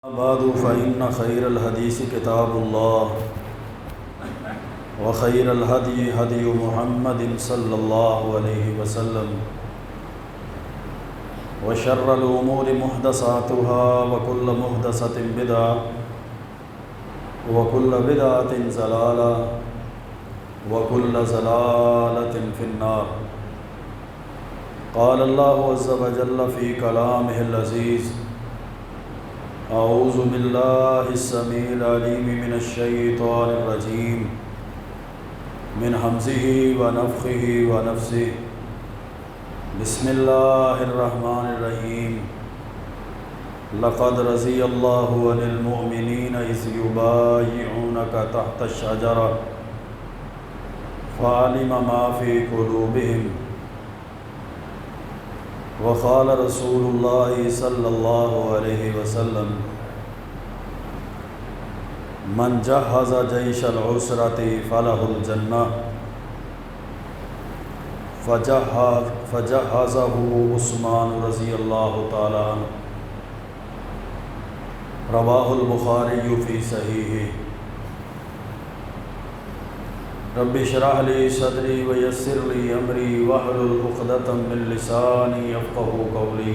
بعد فإن خير الحديث كتاب الله وخير الهدي هدي محمد صلى الله عليه وسلم وشر الأمور محدثاتها وكل محدثة بدعة وكل بدعة ضلالة وكل ضلالة في النار. قال الله عز وجل في كلامه العزيز: أعوذ بالله السميع العليم من الشيطان الرجيم من همزه ونفخه ونفثه. بسم الله الرحمن الرحيم. لقد رضي الله عن المؤمنين إذ يبايعونك تحت الشجرة فعلم ما في قلوبهم وقال رسول الله صلى الله عليه وسلم: من جهز جيش العسرة فله الجنة فجهزه عثمان رضي الله تعالى عنه. رواه البخاري في صحيحه. رب اشرح لي صدري ويسر لي امري واحلل عقدة من لساني يفقهوا قولي.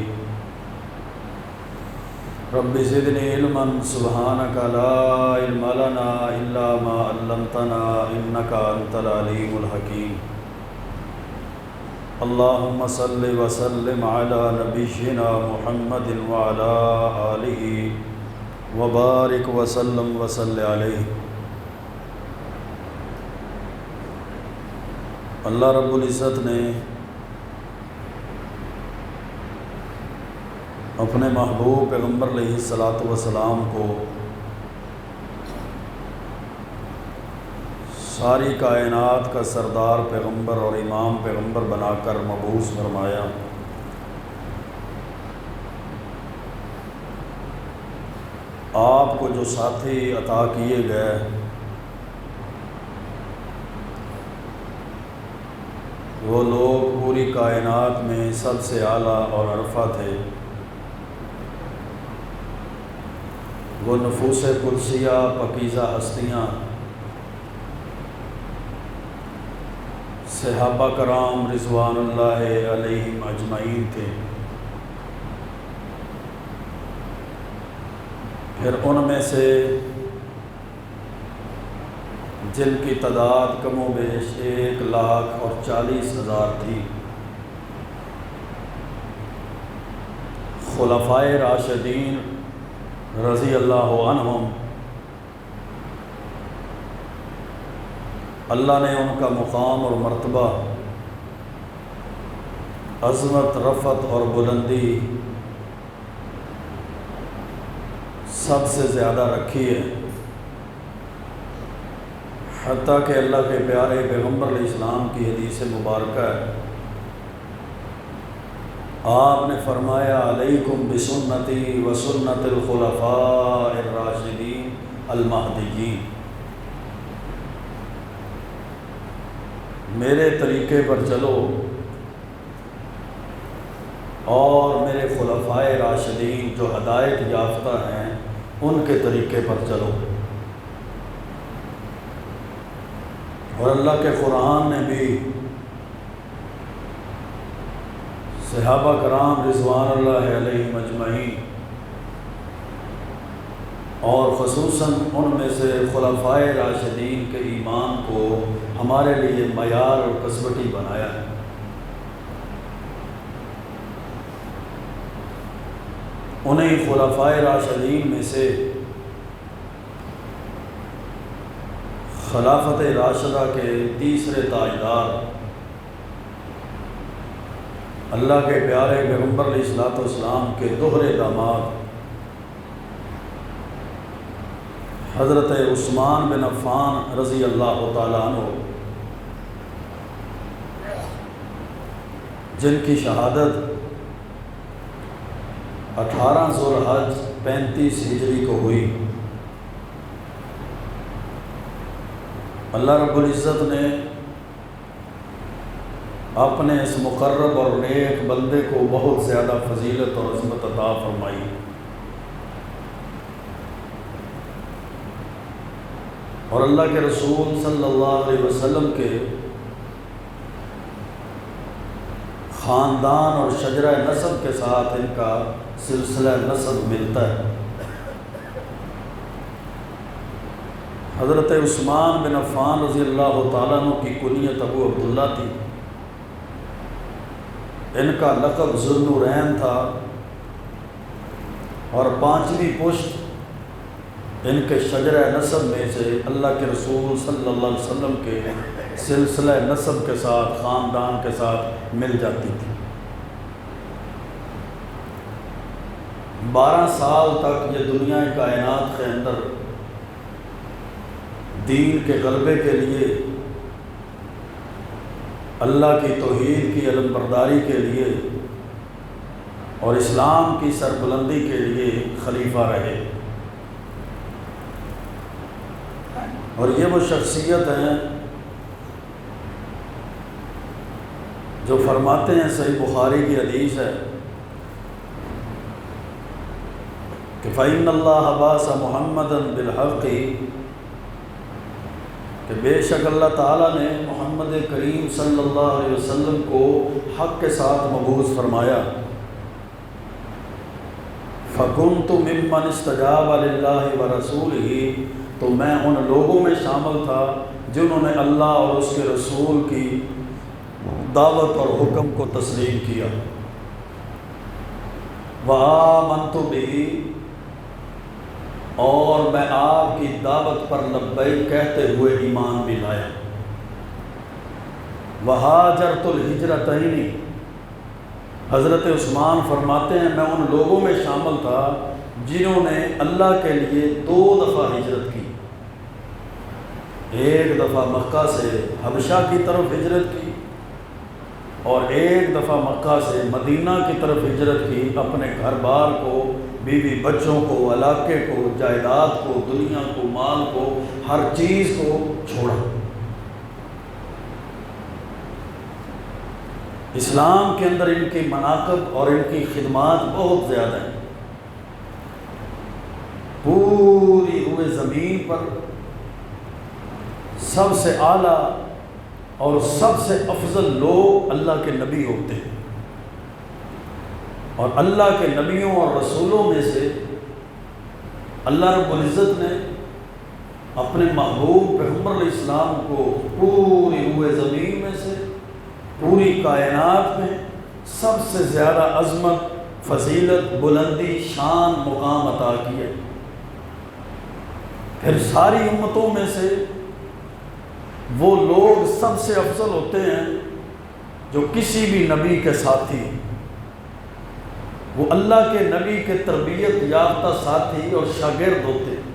رب زدني علما سبحانك لا علم لنا الا ما علمتنا انك انت العليم الحكيم. اللهم صل وسلم على نبينا محمد وعلى آله وبارك وسلم وصل علیہ. اللہ رب العزت نے اپنے محبوب پیغمبر علیہ الصلاۃ والسلام کو ساری کائنات کا سردار پیغمبر اور امام پیغمبر بنا کر مبعوث فرمایا. آپ کو جو ساتھی عطا کیے گئے وہ لوگ پوری کائنات میں سب سے اعلیٰ اور عرفہ تھے. وہ نفوس قدسیہ پاکیزہ ہستیاں صحابہ کرام رضوان اللہ علیہم اجمعین تھے. پھر ان میں سے جن کی تعداد کم و بیش 1,40,000 تھی، خلفائے راشدین رضی اللہ عنہم، اللہ نے ان کا مقام اور مرتبہ، عظمت، رفعت اور بلندی سب سے زیادہ رکھی ہے. حتیٰ کہ اللہ کے پیارے پیغمبر علیہ السلام کی حدیث مبارکہ ہے، آپ نے فرمایا: علیکم بسنتی و سنت الخلفاء الراشدین المہدیین. میرے طریقے پر چلو اور میرے خلفائے راشدین جو ہدایت یافتہ ہیں ان کے طریقے پر چلو. اور اللہ کے قرآن نے بھی صحابہ کرام رضوان اللہ علیہم اجمعین اور خصوصاً ان میں سے خلفائے راشدین کے ایمان کو ہمارے لیے معیار اور کسوٹی بنایا ہے. انہیں خلفائے راشدین میں سے خلافت راشدہ کے تیسرے تاجدار اللہ کے پیارے پیغمبر علیہ الصلوۃ والسلام کے دوہرے داماد حضرت عثمان بن عفان رضی اللہ تعالیٰ عنہ، جن کی شہادت 18 ذو الحج 35 ہجری کو ہوئی. اللہ رب العزت نے اپنے اس مقرب اور نیک بندے کو بہت زیادہ فضیلت اور عظمت عطا فرمائی. اور اللہ کے رسول صلی اللہ علیہ وسلم کے خاندان اور شجرہ نسب کے ساتھ ان کا سلسلہ نسب ملتا ہے۔ حضرت عثمان بن عفان رضی اللہ تعالیٰ عنہ کی کنیت ابو عبداللہ تھی، ان کا لقب ذو النورین تھا، اور 5ویں پشت ان کے شجرہ نسب میں سے اللہ کے رسول صلی اللہ علیہ وسلم کے سلسلہ نسب کے ساتھ، خاندان کے ساتھ مل جاتی تھی۔ 12 سال تک یہ دنیا کائنات کے اندر دین کے غلبے کے لیے، اللہ کی توحید کی علم برداری کے لیے اور اسلام کی سربلندی کے لیے خلیفہ رہے۔ اور یہ وہ شخصیت ہیں جو فرماتے ہیں، صحیح بخاری کی حدیث ہے کہ فَإِنَّ اللَّهَ بَعَثَ مُحَمَّدًا بِالْحَقِّ، کہ بے شک اللہ تعالیٰ نے محمد کریم صلی اللہ علیہ وسلم کو حق کے ساتھ مبعوث فرمایا۔ فَكُنْتُ مِمَّنِ اسْتَجَابَ لِلَّهِ وَرَسُولِهِ، تو میں ان لوگوں میں شامل تھا جنہوں نے اللہ اور اس کے رسول کی دعوت اور حکم کو تسلیم کیا۔ وَآمَنْتُ بِهِ، اور میں آپ کی دعوت پر لبیک کہتے ہوئے ایمان بھی لایا۔ وَهَاجَرْتُ الْهِجْرَتَيْنِ، حضرت عثمان فرماتے ہیں میں ان لوگوں میں شامل تھا جنہوں نے اللہ کے لیے 2 دفعہ ہجرت کی، ایک دفعہ مکہ سے حبشہ کی طرف ہجرت کی اور ایک دفعہ مکہ سے مدینہ کی طرف ہجرت کی، اپنے گھر بار کو، بیوی بچوں کو، علاقے کو، جائیداد کو، دنیا کو، مال کو، ہر چیز کو چھوڑا۔ اسلام کے اندر ان کی مناقب اور ان کی خدمات بہت زیادہ ہیں۔ پوری روئے زمین پر سب سے اعلیٰ اور سب سے افضل لوگ اللہ کے نبی ہوتے ہیں، اور اللہ کے نبیوں اور رسولوں میں سے اللہ رب العزت نے اپنے محبوب پیغمبر علیہ السلام کو پوری روئے زمین میں سے، پوری کائنات میں سب سے زیادہ عظمت، فضیلت، بلندی، شان، مقام عطا کیا۔ پھر ساری امتوں میں سے وہ لوگ سب سے افضل ہوتے ہیں جو کسی بھی نبی کے ساتھی، وہ اللہ کے نبی کے تربیت یافتہ ساتھی اور شاگرد ہوتے ہیں۔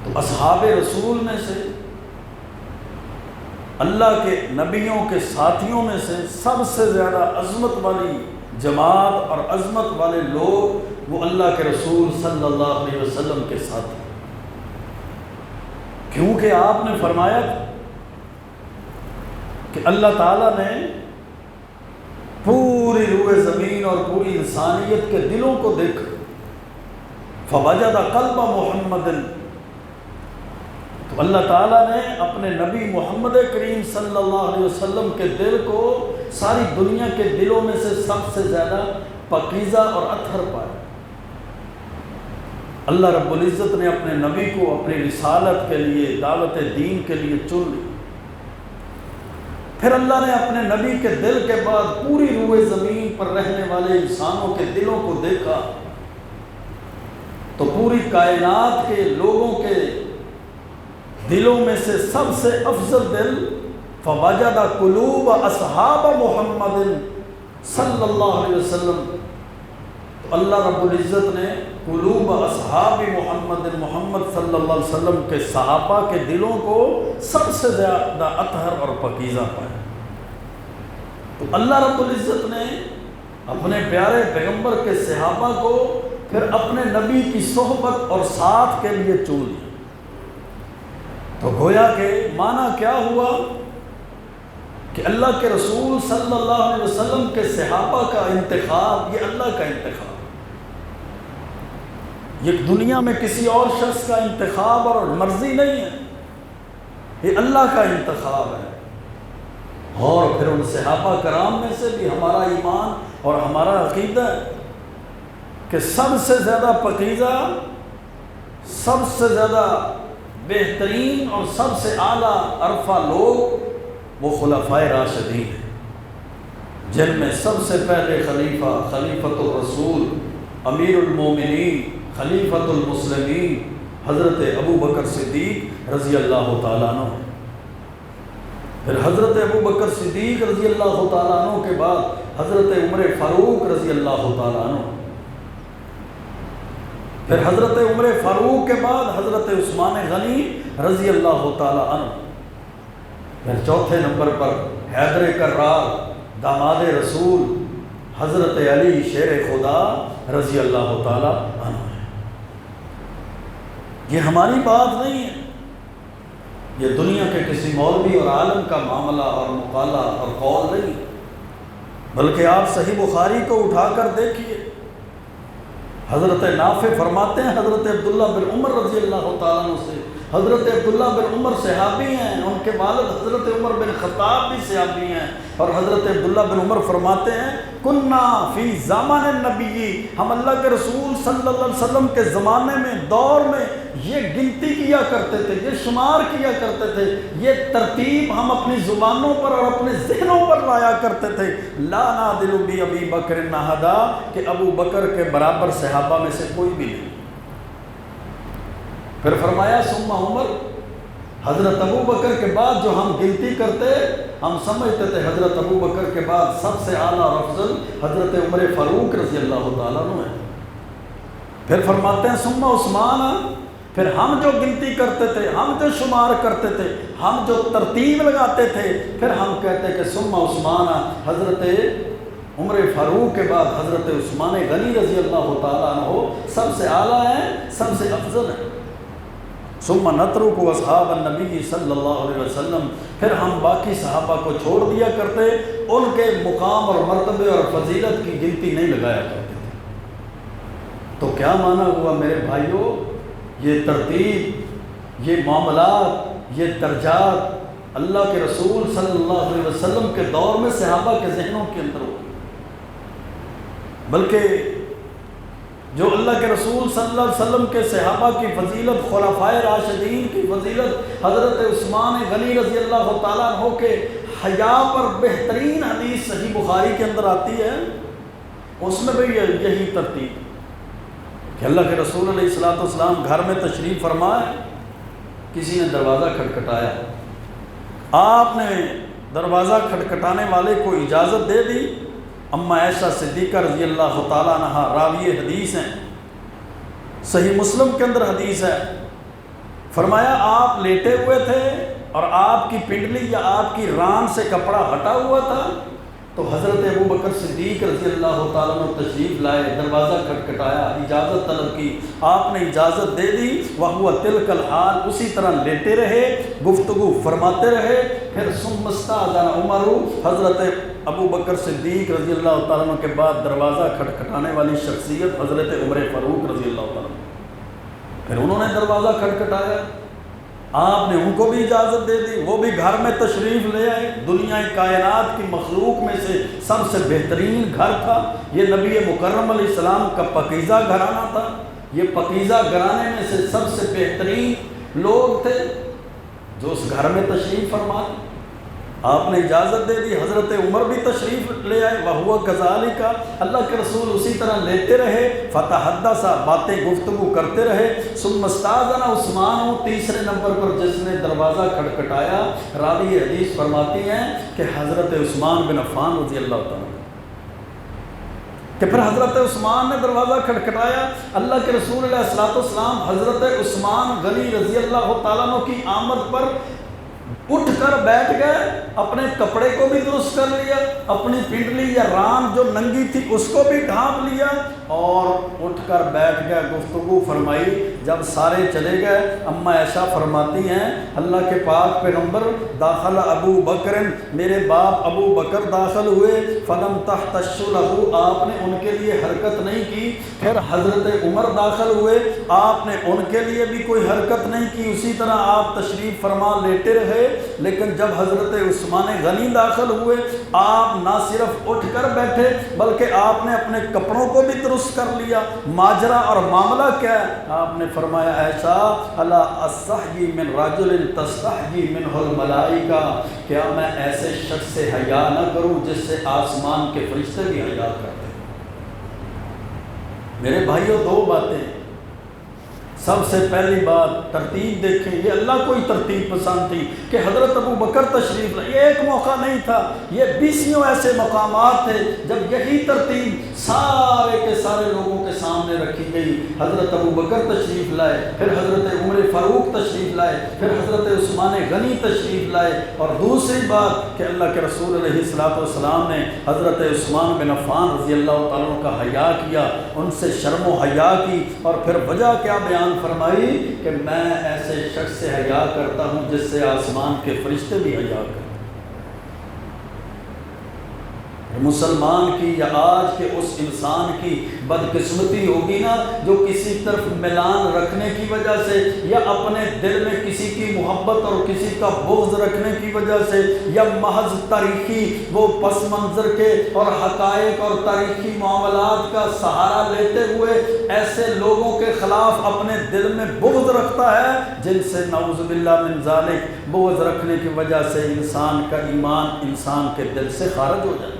تو اصحاب رسول میں سے، اللہ کے نبیوں کے ساتھیوں میں سے سب سے زیادہ عظمت والی جماعت اور عظمت والے لوگ وہ اللہ کے رسول صلی اللہ علیہ وسلم کے ساتھی، کیونکہ آپ نے فرمایا کہ اللہ تعالیٰ نے پوری روئے زمین اور پوری انسانیت کے دلوں کو دیکھا، فوجد قلب محمد، تو اللہ تعالیٰ نے اپنے نبی محمد کریم صلی اللہ علیہ وسلم کے دل کو ساری دنیا کے دلوں میں سے سب سے زیادہ پاکیزہ اور اطہر پایا۔ اللہ رب العزت نے اپنے نبی کو اپنی رسالت کے لیے، دعوت دین کے لیے چن لی۔ پھر اللہ نے اپنے نبی کے دل کے بعد پوری روئے زمین پر رہنے والے انسانوں کے دلوں کو دیکھا، تو پوری کائنات کے لوگوں کے دلوں میں سے سب سے افضل دل فوجد قلوب اصحاب محمد صلی اللہ علیہ وسلم، تو اللہ رب العزت نے قلوب اصحاب محمد، محمد صلی اللہ علیہ وسلم کے صحابہ کے دلوں کو سب سے زیادہ اطہر اور پاکیزہ پایا۔ تو اللہ رب العزت نے اپنے پیارے پیغمبر کے صحابہ کو پھر اپنے نبی کی صحبت اور ساتھ کے لیے چن لیا۔ تو گویا کہ معنی کیا ہوا کہ اللہ کے رسول صلی اللہ علیہ وسلم کے صحابہ کا انتخاب یہ اللہ کا انتخاب، یہ دنیا میں کسی اور شخص کا انتخاب اور مرضی نہیں ہے، یہ اللہ کا انتخاب ہے۔ اور پھر ان صحابہ کرام میں سے بھی ہمارا ایمان اور ہمارا عقیدہ ہے کہ سب سے زیادہ پاکیزہ، سب سے زیادہ بہترین اور سب سے اعلیٰ عرفہ لوگ وہ خلفائے راشدین ہیں، جن میں سب سے پہلے خلیفہ، خلیفۃ الرسول، امیر المومنین، خلیفۃ المسلمین حضرت ابو بکر صدیق رضی اللہ تعالیٰ عنہ، پھر حضرت ابو بکر صدیق رضی اللہ تعالیٰ عنہ کے بعد حضرت عمر فاروق رضی اللہ تعالیٰ عنہ، پھر حضرت عمر فاروق کے بعد حضرت عثمان غنی رضی اللہ تعالیٰ عنہ، پھر چوتھے نمبر پر حیدر کرار داماد رسول حضرت علی شیر خدا رضی اللہ تعالیٰ عنہ۔ یہ ہماری بات نہیں ہے، یہ دنیا کے کسی مولوی اور عالم کا معاملہ اور مقالہ اور قول نہیں، بلکہ آپ صحیح بخاری کو اٹھا کر دیکھیے، حضرت نافع فرماتے ہیں حضرت عبداللہ بن عمر رضی اللہ تعالیٰ عنہ سے، حضرت عبداللہ بن عمر صحابی ہیں، ان کے والد حضرت عمر بن خطاب بھی صحابی ہیں، اور حضرت عبداللہ بن عمر فرماتے ہیں کننا فی زمان النبی، ہم اللہ کے رسول صلی اللہ علیہ وسلم کے زمانے میں، دور میں یہ گنتی کیا کرتے تھے، یہ شمار کیا کرتے تھے، یہ ترتیب ہم اپنی زبانوں پر اور اپنے ذہنوں پر لایا کرتے تھے، لا نعدل بی بکر احدا، کہ ابو بکر کے برابر صحابہ میں سے کوئی بھی نہیں۔ پھر فرمایا ثم عمر، حضرت ابو بکر کے بعد جو ہم گنتی کرتے ہم سمجھتے تھے حضرت ابو بکر کے بعد سب سے اعلیٰ اور افضل حضرت عمر فاروق رضی اللہ تعالیٰ عنہ ہے۔ پھر فرماتے ہیں ثم عثمان، پھر ہم جو گنتی کرتے تھے، ہم جو شمار کرتے تھے، ہم جو ترتیب لگاتے تھے، پھر ہم کہتے کہ ثم عثمان، حضرت عمر فاروق کے بعد حضرت عثمان غنی رضی اللہ تعالیٰ عنہ سب سے اعلیٰ ہیں، سب سے افضل ہیں۔ ثم نترک اصحاب النبی صلی اللہ علیہ وسلم، پھر ہم باقی صحابہ کو چھوڑ دیا کرتے، ان کے مقام اور مرتبے اور فضیلت کی گنتی نہیں لگایا کرتے تھے۔ تو کیا معنی ہوا میرے بھائیوں، یہ ترتیب، یہ معاملات، یہ درجات اللہ کے رسول صلی اللہ علیہ وسلم کے دور میں صحابہ کے ذہنوں کے اندر ہوئی، بلکہ جو اللہ کے رسول صلی اللہ علیہ وسلم کے صحابہ کی فضیلت، خلفائے راشدین کی فضیلت، حضرت عثمان غنی رضی اللہ تعالیٰ عنہ کے حیا پر بہترین حدیث صحیح بخاری کے اندر آتی ہے، اس میں بھی یہی ترتیب کہ اللہ کے رسول علیہ الصلوۃ والسلام گھر میں تشریف فرمائے، کسی نے دروازہ کھٹکھٹایا، آپ نے دروازہ کھٹکھٹانے والے کو اجازت دے دی۔ اما عائشہ صدیقہ رضی اللہ تعالیٰ عنہ راوی حدیث ہیں، صحیح مسلم کے اندر حدیث ہے، فرمایا آپ لیٹے ہوئے تھے اور آپ کی پنڈلی یا آپ کی ران سے کپڑا ہٹا ہوا تھا، تو حضرت ابو بکر صدیق رضی اللہ تعالیٰ عنہ تشریف لائے، دروازہ کھٹکھٹایا، اجازت طلب کی، آپ نے اجازت دے دی، وَهُوَ تِلْكَ الْحَالِ، اسی طرح لیٹے رہے، گفتگو فرماتے رہے۔ پھر ثُمَّ اسْتَأْذَنَ عُمَرُ، حضرت ابو بکر صدیق رضی اللہ تعالیٰ عنہ کے بعد دروازہ کھٹکھٹانے والی شخصیت حضرت عمر فاروق رضی اللہ تعالیٰ عنہ، پھر انہوں نے دروازہ کھٹکھٹایا، آپ نے ان کو بھی اجازت دے دی، وہ بھی گھر میں تشریف لے آئے۔ دنیا کائنات کی مخلوق میں سے سب سے بہترین گھر تھا، یہ نبی مکرم علیہ السلام کا پاکیزہ گھرانہ تھا، یہ پاکیزہ گھرانے میں سے سب سے بہترین لوگ تھے جو اس گھر میں تشریف فرمائے، آپ نے اجازت دے دی، حضرت عمر بھی تشریف لے آئے، وَهُوَ كَذَلِكَ، اللہ کے رسول اسی طرح لیتے رہے، فتحدث، باتیں گفتگو کرتے رہے۔ ثم استاذن عثمان، تیسرے نمبر پر جس نے دروازہ کھٹکھٹایا، راوی حدیث فرماتی ہیں کہ حضرت عثمان بن عفان رضی اللہ تعالیٰ، کہ پھر حضرت عثمان نے دروازہ کھٹکھٹایا، اللہ کے رسول علیہ الصلوۃ والسلام حضرت عثمان غنی رضی اللہ تعالیٰ عنہ کی آمد پر اٹھ کر بیٹھ گئے، اپنے کپڑے کو بھی درست کر لیا، اپنی پنڈلی یا ران جو ننگی تھی اس کو بھی ڈھانپ لیا اور اٹھ کر بیٹھ گئے، گفتگو فرمائی۔ جب سارے چلے گئے، اما عائشہ فرماتی ہیں اللہ کے پاک پیغمبر داخل ابو بکر، میرے باپ ابو بکر داخل ہوئے، فلم تحتش لہ، آپ نے ان کے لیے حرکت نہیں کی۔ پھر حضرت عمر داخل ہوئے، آپ نے ان کے لیے بھی کوئی حرکت نہیں کی، اسی طرح آپ تشریف فرما لیٹے رہے۔ لیکن جب حضرت عثمان غنی داخل ہوئے، آپ نہ صرف اٹھ کر بیٹھے بلکہ آپ نے اپنے کپڑوں کو بھی درست کر لیا۔ ماجرا اور معاملہ کیا ہے؟ آپ نے فرمایا عائشہ الا استحیی من رجل تستحیی منہ الملائکہ، کیا میں ایسے شخص سے حیا نہ کروں جس سے آسمان کے فرشتے بھی حیا کرتے ہیں؟ میرے بھائیوں، دو باتیں۔ سب سے پہلی بات ترتیب دیکھیں، یہ اللہ کو ہی ترتیب پسند تھی کہ حضرت ابو بکر تشریف لائے۔ یہ ایک موقع نہیں تھا، یہ 20 ایسے مقامات تھے جب یہی ترتیب سارے کے سارے لوگوں کے سامنے رکھی گئی۔ حضرت ابو بکر تشریف لائے، پھر حضرت عمر فاروق تشریف لائے، پھر حضرت عثمان غنی تشریف لائے۔ اور دوسری بات کہ اللہ کے رسول علیہ الصلوۃ والسلام نے حضرت عثمان بن عفان رضی اللہ تعالیٰ عنہ کا حیا کیا، ان سے شرم و حیا کی، اور پھر وجہ کیا بیان فرمائی کہ میں ایسے شخص سے حیا کرتا ہوں جس سے آسمان کے فرشتے بھی حیا کرتے ہیں۔ مسلمان کی یا آج کے اس انسان کی بدقسمتی ہوگی نا جو کسی طرف میلان رکھنے کی وجہ سے یا اپنے دل میں کسی کی محبت اور کسی کا بغض رکھنے کی وجہ سے یا محض تاریخی وہ پس منظر کے اور حقائق اور تاریخی معاملات کا سہارا لیتے ہوئے ایسے لوگوں کے خلاف اپنے دل میں بغض رکھتا ہے جن سے نعوذ باللہ من ذالک بغض رکھنے کی وجہ سے انسان کا ایمان انسان کے دل سے خارج ہو جاتا ہے۔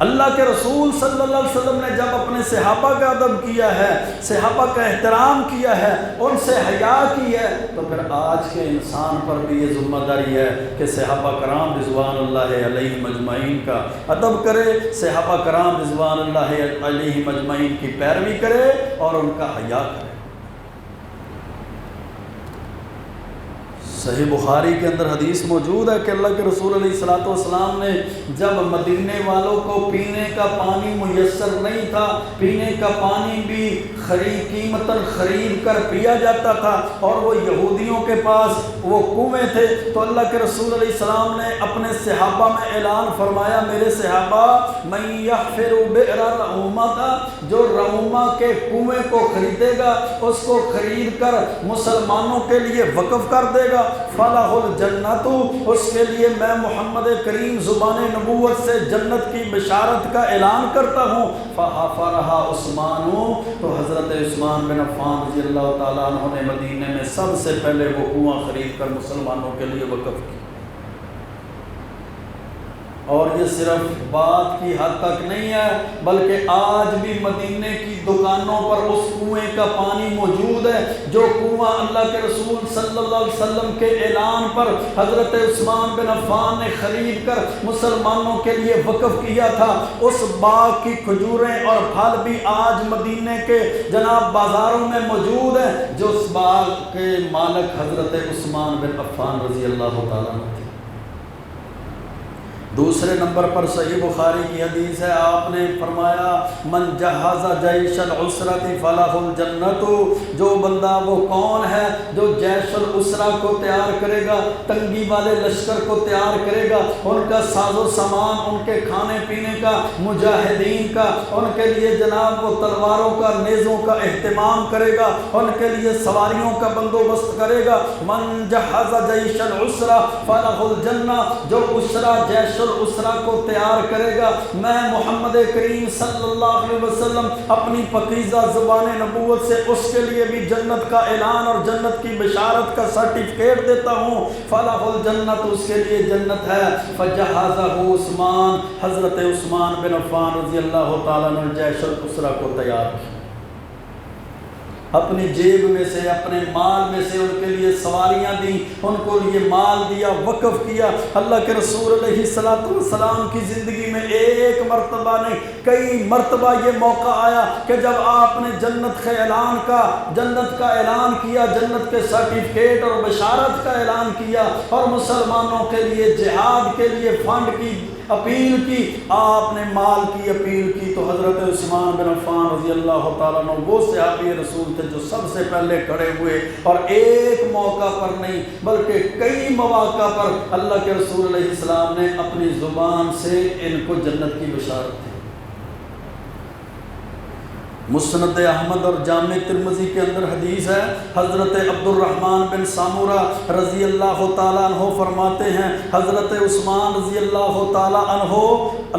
اللہ کے رسول صلی اللہ علیہ وسلم نے جب اپنے صحابہ کا ادب کیا ہے، صحابہ کا احترام کیا ہے، ان سے حیا کی ہے، تو پھر آج کے انسان پر بھی یہ ذمہ داری ہے کہ صحابہ کرام رضوان اللہ علیہم اجمعین کا ادب کرے، صحابہ کرام رضوان اللہ علیہم اجمعین کی پیروی کرے اور ان کا حیا کرے۔ صحیح بخاری کے اندر حدیث موجود ہے کہ اللہ کے رسول علیہ الصلوۃ والسلام نے جب مدینے والوں کو پینے کا پانی میسر نہیں تھا، پینے کا پانی بھی قیمتاً خرید کر پیا جاتا تھا اور وہ یہودیوں کے پاس وہ کنویں تھے، تو اللہ کے رسول علیہ السلام نے اپنے صحابہ میں اعلان فرمایا، میرے صحابہ من یحفر بئر رعومہ، جو رعومہ کے کنویں کو خریدے گا اس کو خرید کر مسلمانوں کے لیے وقف کر دے گا، فلاح الجنت، اس کے لیے میں محمد کریم زبان نبوت سے جنت کی بشارت کا اعلان کرتا ہوں۔ فحفرہا عثمان، تو حضرت عثمان بن عفان رضی اللہ تعالیٰ عنہ نے مدینے میں سب سے پہلے وہ کنواں خرید کر مسلمانوں کے لیے وقف کی۔ اور یہ صرف بات کی حد تک نہیں ہے بلکہ آج بھی مدینے کی دکانوں پر اس کنویں کا پانی موجود ہے جو کنواں اللہ کے رسول صلی اللہ علیہ وسلم کے اعلان پر حضرت عثمان بن عفان نے خرید کر مسلمانوں کے لیے وقف کیا تھا۔ اس باغ کی کھجوریں اور پھل بھی آج مدینے کے جناب بازاروں میں موجود ہیں جو اس باغ کے مالک حضرت عثمان بن عفان رضی اللہ تعالیٰ عنہ تھے۔ دوسرے نمبر پر صحیح بخاری کی حدیث ہے، آپ نے فرمایا من جہز جیش العسرۃ فلہ الجنت، جو بندہ وہ کون ہے جو جیش العسرہ کو تیار کرے گا، تنگی والے لشکر کو تیار کرے گا، ان کا ساز و سامان، ان کے کھانے پینے کا، مجاہدین کا، ان کے لیے جناب وہ تلواروں کا نیزوں کا اہتمام کرے گا، ان کے لیے سواریوں کا بندوبست کرے گا۔ من جہز جیش العسرہ فلہ الجنہ، جو عسرہ جیش العسرہ کو تیار کرے گا، میں محمد کریم صلی اللہ علیہ وسلم اپنی پاکیزہ زبان نبوت سے اس کے لیے بھی جنت کا اعلان اور جنت کی بشارت کا سرٹیفکیٹ دیتا ہوں۔ فلاح الجنت، اس کے لیے جنت ہے۔ فجہزہ عثمان، حضرت عثمان بن عفان رضی اللہ تعالیٰ عنہ جیش العسرہ کو تیار کیا۔ اپنی جیب میں سے اپنے مال میں سے ان کے لیے سواریاں دیں، ان کو لیے مال دیا، وقف کیا۔ اللہ کے رسول علیہ السلام کی زندگی میں ایک مرتبہ نہیں کئی مرتبہ یہ موقع آیا کہ جب آپ نے جنت کا اعلان کیا، جنت کے سرٹیفکیٹ اور بشارت کا اعلان کیا اور مسلمانوں کے لیے جہاد کے لیے فنڈ کی اپیل کی، آپ نے مال کی اپیل کی، تو حضرت عثمان بن عفان رضی اللہ تعالیٰ عنہ وہ صحابی رسول تھے جو سب سے پہلے کھڑے ہوئے، اور ایک موقع پر نہیں بلکہ کئی مواقع پر اللہ کے رسول علیہ السلام نے اپنی زبان سے ان کو جنت کی بشارت دی۔ مسند احمد اور جامع ترمذی کے اندر حدیث ہے، حضرت عبد الرحمن بن سامورہ رضی اللہ تعالیٰ عنہ فرماتے ہیں حضرت عثمان رضی اللہ تعالیٰ عنہ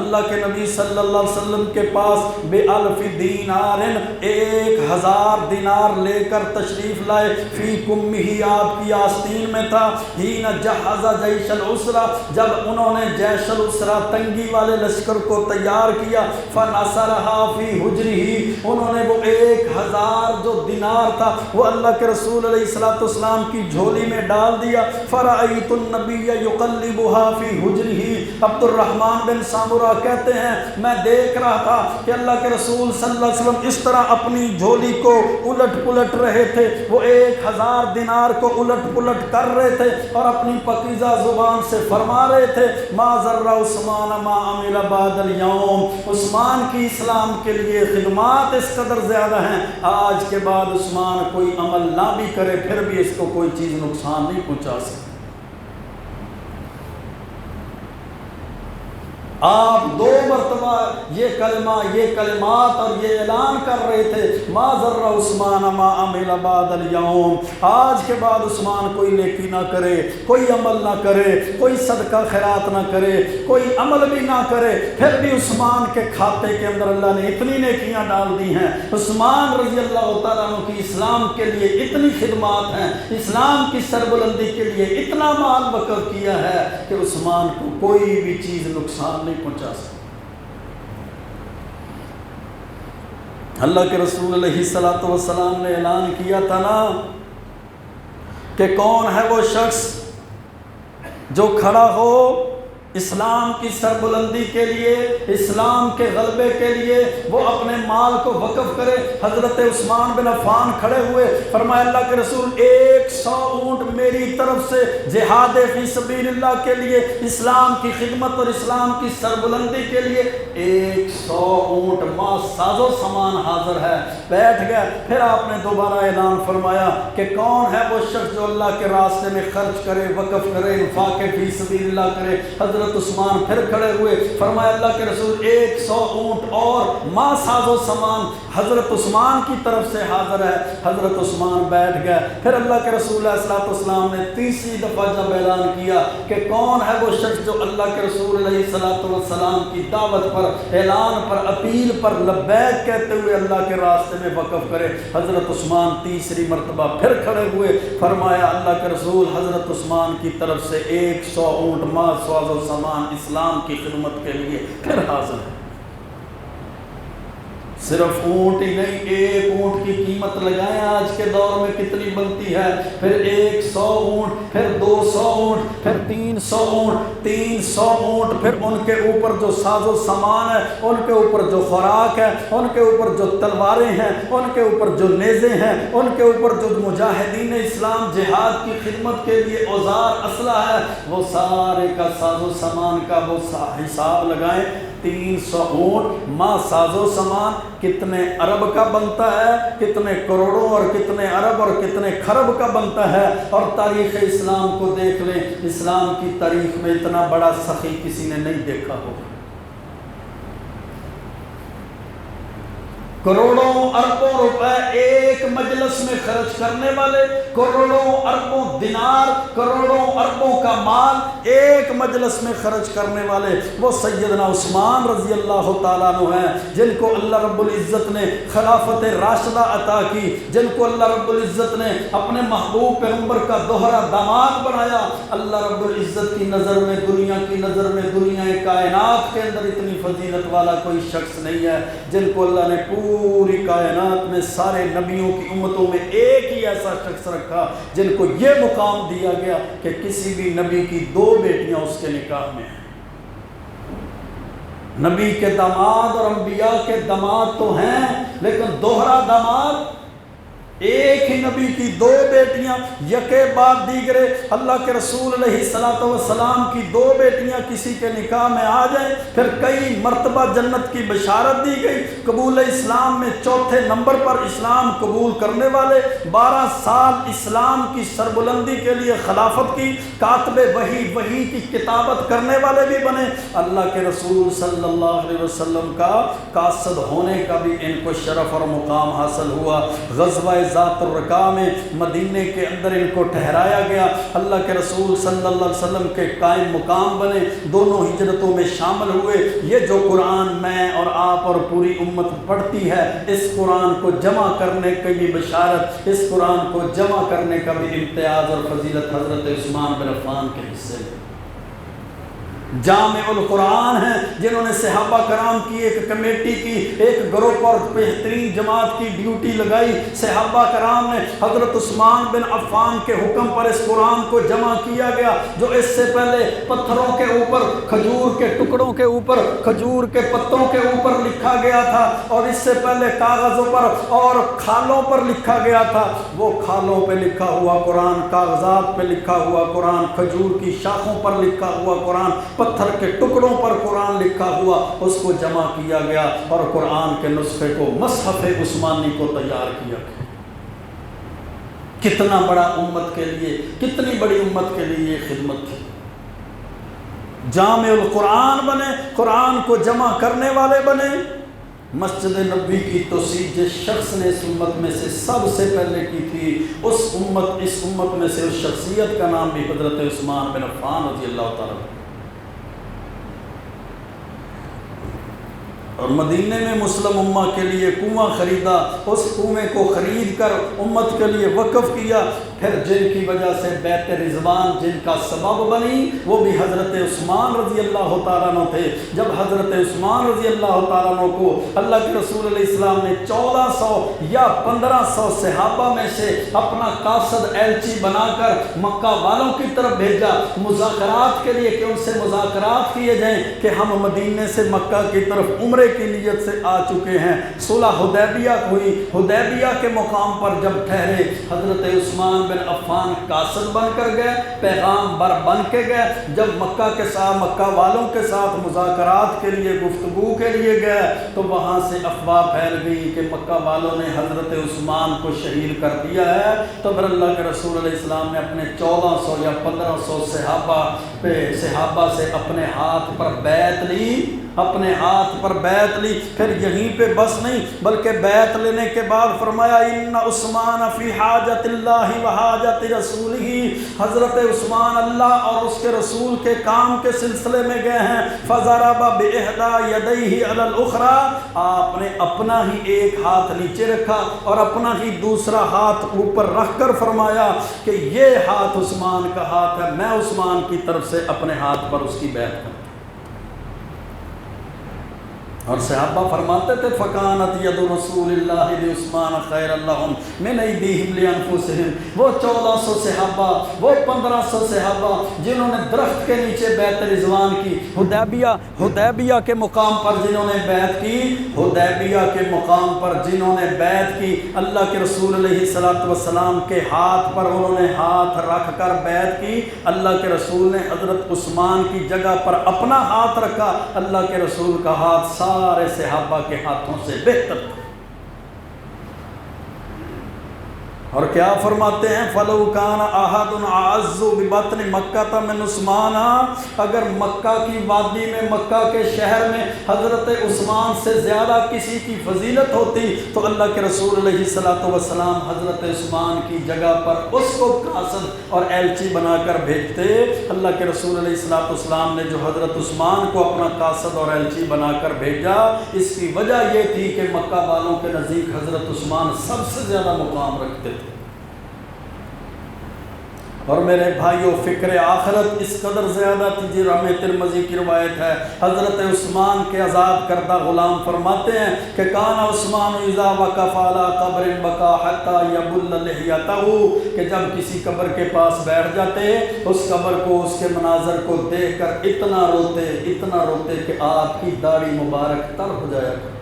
اللہ کے نبی صلی اللہ علیہ وسلم کے پاس بِأَلْفِ دینار 1000 دینار لے کر تشریف لائے، فی کمہ آپ کی آستین میں تھا، حین جہز جیش العسرہ جب انہوں نے جیش العسرہ تنگی والے لشکر کو تیار کیا، فَنَصَرَهَا فِي حُجْرِهِ انہوں نے وہ 1000 جو دینار تھا وہ اللہ کے رسول علیہ السلام کی جھولی میں ڈال دیا، فَرَأَيْتُ النَّبِيَّ يُقَلِّبُهَا فِي حُجْرِهِ عبد الرحمن بن سامورہ کہتے ہیں میں دیکھ رہا تھا کہ اللہ کے رسول صلی اللہ علیہ وسلم اس طرح اپنی جھولی کو الٹ پلٹ رہے تھے، وہ 1000 دینار کو الٹ پلٹ کر رہے تھے اور اپنی پاکیزہ زبان سے فرما رہے تھے، ما ذر عثمان ما عمل بعد اليوم، عثمان کی اسلام کے لیے خدمات اس قدر زیادہ ہیں، آج کے بعد عثمان کوئی عمل نہ بھی کرے پھر بھی اس کو کوئی چیز نقصان نہیں پہنچا سکتی۔ آپ 2 مرتبہ یہ کلمہ یہ کلمات اور یہ اعلان کر رہے تھے، ما ذر عثمان ما عمل بعد اليوم، آج کے بعد عثمان کوئی نیکی نہ کرے، کوئی عمل نہ کرے، کوئی صدقہ خیرات نہ کرے، کوئی عمل بھی نہ کرے، پھر بھی عثمان کے کھاتے کے اندر اللہ نے اتنی نیکیاں ڈال دی ہیں، عثمان رضی اللہ تعالیٰ عنہ کی اسلام کے لیے اتنی خدمات ہیں، اسلام کی سربلندی کے لیے اتنا مال وقف کیا ہے کہ عثمان کو کوئی بھی چیز نقصان نہیں پہنچا سکتا۔ اللہ کے رسول علیہ السلام نے اعلان کیا تھا نا کہ کون ہے وہ شخص جو کھڑا ہو اسلام کی سربلندی کے لیے، اسلام کے غلبے کے لیے وہ اپنے مال کو وقف کرے۔ حضرت عثمان بن عفان کھڑے ہوئے، فرمایا اللہ کے رسول 100 اونٹ میری طرف سے جہاد فی سبیل اللہ کے لیے، اسلام کی خدمت اور اسلام کی سربلندی کے لیے 100 اونٹ ما ساز و سامان حاضر ہے۔ بیٹھ گئے، پھر آپ نے دوبارہ اعلان فرمایا کہ کون ہے وہ شخص جو اللہ کے راستے میں خرچ کرے، وقف کرے، انفاق فی سبیل اللہ کرے۔ حضرت عثمان پھر کھڑے ہوئے، فرمایا اللہ کے رسول 100 اونٹ اور ما ساز و سامان حضرت عثمان کی طرف سے حاضر ہے۔ حضرت عثمان بیٹھ گئے، پھر اللہ کے رسول علیہ السلام نے تیسری دفعہ جب اعلان کیا کہ کون ہے وہ شخص جو اللہ کے رسول علیہ السلام کی دعوت پر، اعلان پر، اپیل پر لبیک کہتے ہوئے اللہ کے راستے میں وقف کرے، حضرت عثمان تیسری مرتبہ پھر کھڑے ہوئے، فرمایا اللہ کے رسول حضرت عثمان کی طرف سے 100 اونٹ ما ساز و سامان اسلام کی خدمت کے لیے پھر حاضر ہے۔ صرف اونٹ ہی نہیں، 1 اونٹ کی قیمت لگائیں آج کے دور میں کتنی بنتی ہے، پھر 100 اونٹ، پھر 200 اونٹ، پھر 300 اونٹ، 300 اونٹ، پھر ان کے اوپر جو ساز و سامان ہے، ان کے اوپر جو خوراک ہے، ان کے اوپر جو تلواریں ہیں، ان کے اوپر جو نیزے ہیں، ان کے اوپر جو مجاہدین اسلام جہاد کی خدمت کے لیے اوزار اسلحہ ہے، وہ سارے کا ساز و سامان کا وہ حساب لگائیں۔ 300 اونٹ ما ساز و سامان کتنے ارب کا بنتا ہے، کتنے کروڑوں اور کتنے ارب اور کتنے خرب کا بنتا ہے۔ اور تاریخ اسلام کو دیکھ لیں، اسلام کی تاریخ میں اتنا بڑا سخی کسی نے نہیں دیکھا ہوگا۔ کروڑوں اربوں روپے ایک مجلس میں خرچ کرنے والے، کروڑوں اربوں دینار، کروڑوں اربوں کا مال ایک مجلس میں خرچ کرنے والے وہ سیدنا عثمان رضی اللہ تعالیٰ عنہ ہیں، جن کو اللہ رب العزت نے خلافت راشدہ عطا کی، جن کو اللہ رب العزت نے اپنے محبوب پیغمبر کا دوہرا داماد بنایا۔ اللہ رب العزت کی نظر میں، دنیا کی نظر میں، دنیا کائنات کے اندر اتنی فضیلت والا کوئی شخص نہیں ہے جن کو اللہ نے پورا پوری کائنات میں سارے نبیوں کی امتوں میں ایک ہی ایسا شخص رکھا جن کو یہ مقام دیا گیا کہ کسی بھی نبی کی 2 بیٹیاں اس کے نکاح میں ہیں۔ نبی کے داماد اور انبیاء کے داماد تو ہیں، لیکن دوہرا داماد، ایک ہی نبی کی 2 بیٹیاں یکے بعد دیگرے، اللہ کے رسول علیہ السلام کی 2 بیٹیاں کسی کے نکاح میں آ جائیں، پھر کئی مرتبہ جنت کی بشارت دی گئی۔ قبول اسلام میں 4تھے نمبر پر اسلام قبول کرنے والے، 12 سال اسلام کی سربلندی کے لیے خلافت کی، کاتب وحی کی کتابت کرنے والے بھی بنے۔ اللہ کے رسول صلی اللہ علیہ وسلم کا قاصد ہونے کا بھی ان کو شرف اور مقام حاصل ہوا۔ غزوہ ذات الرقاع میں مدینے کے اندر ان کو ٹھہرایا گیا، اللہ کے رسول صلی اللہ علیہ وسلم کے قائم مقام بنے، دونوں ہجرتوں میں شامل ہوئے۔ یہ جو قرآن میں اور آپ اور پوری امت پڑھتی ہے، اس قرآن کو جمع کرنے کی بھی بشارت، اس قرآن کو جمع کرنے کا بھی امتیاز اور فضیلت حضرت عثمان بن عفان کے حصے میں۔ جامع القرآن ہیں جنہوں نے صحابہ کرام کی ایک کمیٹی کی، ایک گروپ اور بہترین جماعت کی ڈیوٹی لگائی۔ صحابہ کرام نے حضرت عثمان بن عفان کے حکم پر اس قرآن کو جمع کیا گیا، جو اس سے پہلے پتھروں کے اوپر، کھجور کے ٹکڑوں کے اوپر، کھجور کے پتوں کے اوپر لکھا گیا تھا، اور اس سے پہلے کاغذوں پر اور کھالوں پر لکھا گیا تھا۔ وہ کھالوں پہ لکھا ہوا قرآن، کاغذات پہ لکھا ہوا قرآن، کھجور کی شاخوں پر لکھا ہوا قرآن، پتھر کے ٹکڑوں پر قرآن لکھا ہوا، اس کو جمع کیا گیا اور قرآن کے نسخے کو مصحف عثمانی کو تیار کیا گیا۔ کتنا بڑا امت کے لیے، کتنی بڑی امت کے لیے یہ خدمت تھی۔ جامع القرآن بنے، قرآن کو جمع کرنے والے بنے۔ مسجد نبوی کی توسیع جس شخص نے اس امت میں سے سب سے پہلے کی تھی، اس امت میں سے اس شخصیت کا نام بھی حضرت عثمان بن عفان رضی اللہ تعالیٰ۔ اور مدینے میں مسلم امہ کے لیے کنواں خریدا، اس کنویں کو خرید کر امت کے لیے وقف کیا۔ پھر جن کی وجہ سے بیت رضوان جن کا سبب بنی، وہ بھی حضرت عثمان رضی اللہ تعالیٰ عنہ تھے۔ جب حضرت عثمان رضی اللہ تعالیٰ عنہ کو اللہ کے رسول علیہ السلام نے 1400 یا 1500 صحابہ میں سے اپنا قاصد ایلچی بنا کر مکہ والوں کی طرف بھیجا مذاکرات کے لیے، کہ ان سے مذاکرات کیے جائیں کہ ہم مدینے سے مکہ کی طرف عمرے کی نیت سے آ چکے ہیں۔ صلح حدیبیہ ہوئی، حدیبیہ کے مقام پر جب ٹھہرے، حضرت عثمان بن عفان قاصد بن کر گئے، پیغام بر بن کے گئے۔ جب مکہ والوں کے ساتھ مذاکرات کے لیے، گفتگو کے لیے گئے، تو وہاں سے افواہ پھیل گئی کہ مکہ والوں نے حضرت عثمان کو شہید کر دیا ہے۔ تو پھر اللہ کے رسول علیہ السلام نے اپنے 1400 یا 1500 صحابہ سے اپنے ہاتھ پر بیعت لی، پھر یہیں پہ بس نہیں بلکہ بیعت لینے کے بعد فرمایا ان عثمان فی حاجت اللہ و حاجت رسولہ، حضرت عثمان اللہ اور اس کے رسول کے کام کے سلسلے میں گئے ہیں۔ فضرب باحدی یدیہ علی الاخری، آپ نے اپنا ہی ایک ہاتھ نیچے رکھا اور اپنا ہی دوسرا ہاتھ اوپر رکھ کر فرمایا کہ یہ ہاتھ عثمان کا ہاتھ ہے، میں عثمان کی طرف سے اپنے ہاتھ پر اس کی بیعت کروں۔ اور صحابہ فرماتے تھے فکانت ید رسول اللہ لعثمان خیر لہم من ایدیہم لانفسہم، وہ 1400 صحابہ، وہ 1500 صحابہ جنہوں نے درخت کے نیچے بیعت رضوان کی، حدیبیہ کے مقام پر جنہوں نے بیعت کی، حدیبیہ کے مقام پر جنہوں نے بیعت کی، اللہ کے رسول علیہ السلام کے ہاتھ پر انہوں نے ہاتھ رکھ کر بیعت کی۔ اللہ کے رسول نے حضرت عثمان کی جگہ پر اپنا ہاتھ رکھا، اللہ کے رسول کا ہاتھ سارے صحابہ کے ہاتھوں سے بہتر تھا۔ اور کیا فرماتے ہیں فَلَوْ كَانَ أَحَدٌ أَعَزُّ بِبَطْنِ مَكَّةَ مِنْ عثمان، اگر مکہ کی وادی میں، مکہ کے شہر میں حضرت عثمان سے زیادہ کسی کی فضیلت ہوتی تو اللہ کے رسول علیہ السلام حضرت عثمان کی جگہ پر اس کو قاصد اور ایلچی بنا کر بھیجتے۔ اللہ کے رسول علیہ السلام نے جو حضرت عثمان کو اپنا قاصد اور ایلچی بنا کر بھیجا، اس کی وجہ یہ تھی کہ مکہ والوں کے نزدیک حضرت عثمان سب سے زیادہ مقام رکھتے تھے۔ اور میرے بھائیوں فکر آخرت اس قدر زیادہ تھی جی رحمِ ترمذی کی روایت ہے، حضرت عثمان کے آزاد کردہ غلام فرماتے ہیں کہ کان عثمان اذا وقف علی قبر بکا حتی یبل لحیتہ، کہ جب کسی قبر کے پاس بیٹھ جاتے اس قبر کو، اس کے مناظر کو دیکھ کر اتنا روتے کہ آپ کی داڑھی مبارک تر ہو جایا کرتی۔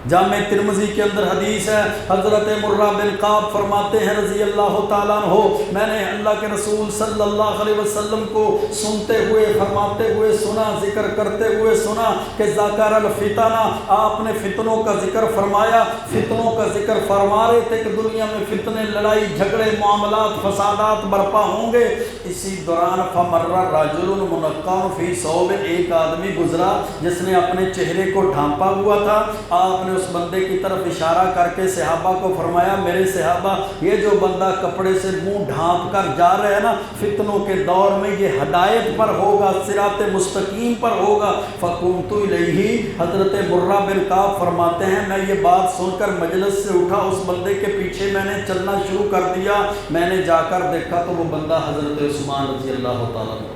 جامع ترمذی کے اندر حدیث ہے، حضرت مرہ بن قعب فرماتے ہیں رضی اللہ تعالیٰ عنہ، میں نے اللہ کے رسول صلی اللہ علیہ وسلم کو سنتے ہوئے فرماتے ہوئے سنا، ذکر کرتے ہوئے سنا کہ ذکر الفتنہ، آپ نے فتنوں کا ذکر فرمایا، فتنوں کا ذکر فرما رہے تھے کہ دنیا میں فتنے، لڑائی جھگڑے، معاملات، فسادات برپا ہوں گے۔ اسی دوران فمر رجل منقع فی ثوب، ایک آدمی گزرا جس نے اپنے چہرے کو ڈھانپا ہوا تھا، آپ نے اس بندے کی طرف اشارہ کر کے صحابہ کو فرمایا، میرے صحابہ یہ جو بندہ کپڑے سے منہ ڈھانپ کر جا رہے ہیں نا، فتنوں کے دور میں یہ ہدایت پر ہوگا، صراط مستقیم پر ہوگا۔ فقمت الیہ، حضرت مرہ بن قعب فرماتے ہیں میں یہ بات سن کر مجلس سے اٹھا، اس بندے کے پیچھے میں نے چلنا شروع کر دیا، میں نے جا کر دیکھا تو وہ بندہ حضرت عثمان رضی اللہ تعالیٰ عنہ،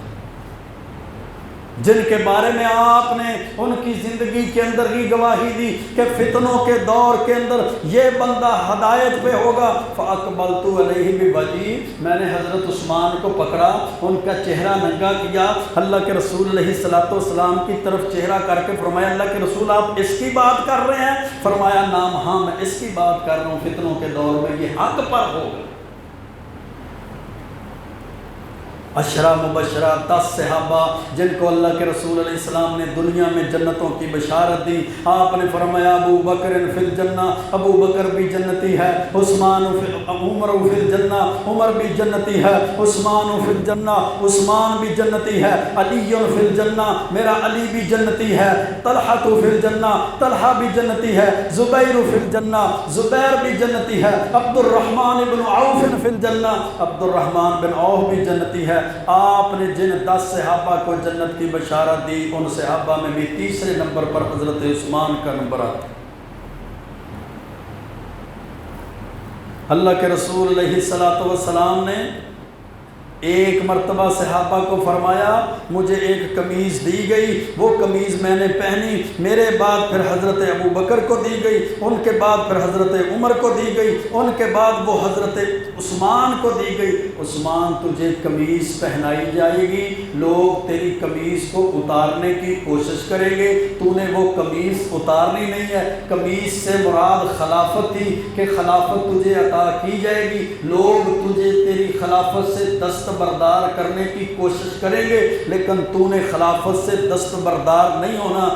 جن کے بارے میں آپ نے ان کی زندگی کے اندر ہی گواہی دی کہ فتنوں کے دور کے اندر یہ بندہ ہدایت پہ ہوگا۔ فَأَقْبَلْتُ عَلَيْهِ بِوَجْهِي، میں نے حضرت عثمان کو پکڑا، ان کا چہرہ ننگا کیا، اللہ کے رسول علیہ الصلوۃ والسلام کی طرف چہرہ کر کے فرمایا، اللہ کے رسول آپ اس کی بات کر رہے ہیں؟ فرمایا نام، ہاں میں اس کی بات کر رہا ہوں، فتنوں کے دور میں یہ حق پر ہوگا۔ عشرہ مبشرہ، 10 صحابہ جن کو اللہ کے رسول علیہ السلام نے دنیا میں جنتوں کی بشارت دی، آپ نے فرمایا ابو بکر فی الجنہ، ابو بکر بھی جنتی ہے، عمر فی الجنہ، عمر بھی جنتی ہے، عثمان فی الجنہ، عثمان بھی جنتی ہے، علی فی الجنہ، میرا علی بھی جنتی ہے، طلحہ فی الجنہ، طلحہ بھی جنتی ہے، زبیر فی الجنہ، زبیر بھی جنتی ہے، عبد الرحمن بن عوف فی الجنہ، عبد الرحمن بن عوف بھی جنتی ہے۔ آپ نے جن 10 صحابہ کو جنت کی بشارت دی، ان صحابہ میں بھی تیسرے نمبر پر حضرت عثمان کا نمبر آتا۔ اللہ کے رسول علیہ الصلوۃ والسلام نے ایک مرتبہ صحابہ کو فرمایا مجھے ایک قمیض دی گئی، وہ قمیض میں نے پہنی، میرے بعد پھر حضرت ابو بکر کو دی گئی، ان کے بعد پھر حضرت عمر کو دی گئی، ان کے بعد وہ حضرت عثمان کو دی گئی۔ عثمان تجھے قمیض پہنائی جائے گی، لوگ تیری قمیض کو اتارنے کی کوشش کریں گے، تو نے وہ قمیض اتارنی نہیں ہے۔ قمیض سے مراد خلافت تھی کہ خلافت تجھے عطا کی جائے گی، لوگ تجھے تیری خلافت سے دستبردار کرنے کی کوشش کریں گے، لیکن تو نے خلافت سے دستبردار نہیں ہونا۔